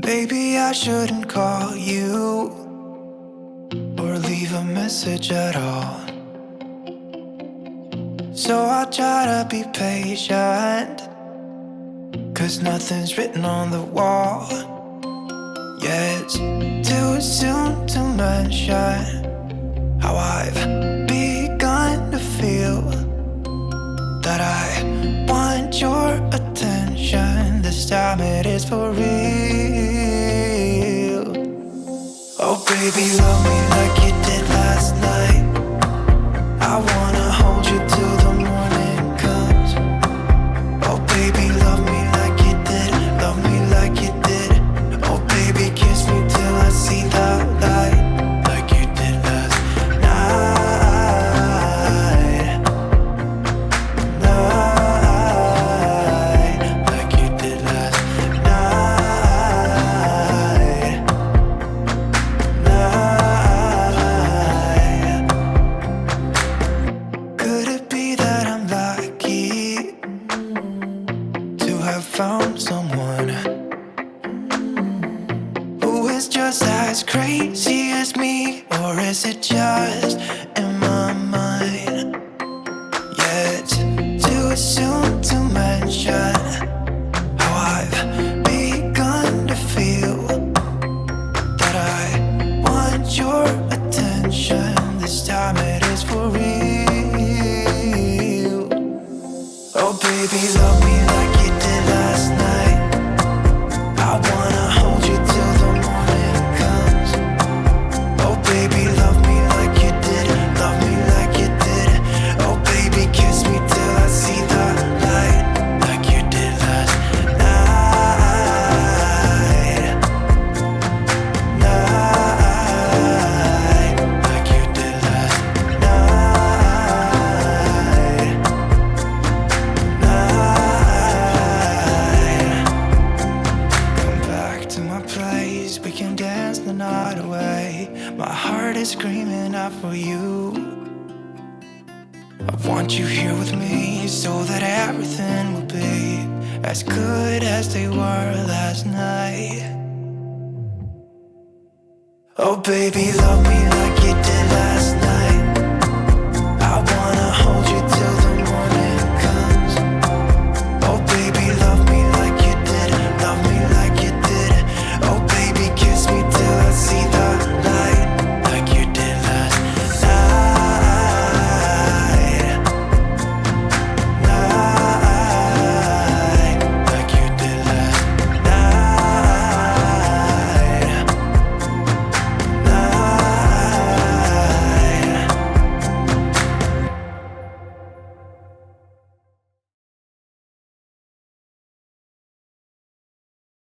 Maybe I shouldn't call you or leave a message at all. So I'll try to be patient, 'cause nothing's written on the wall. Yeah, it's too soon to mention how I've begun to feel that I want your attention. This time it is for real. Oh baby, love me like you did last night. I wanna hold you till the morning comes. Oh baby, love me like you did. Love me like you did. Oh baby, kiss me till I see the light, like you did last night. Like you did last night. Could it be that I'm lucky to have found someone who is just as crazy as me? Or is it just in my mind? Yeah, it's too soon to mention how I've begun to feel that I want your attention. This time it is for real. Oh baby, love me like you did last night. I wanna hold you till the morning comes. Oh baby, love me like you did. Love me like you did. Oh baby, kiss me till I see the light, like you did last night. Like you did last night. Come back to my place, we can dance the night away. My heart is screaming out for you. I want you here with me so that everything will be as good as they were last night. Oh baby, love me like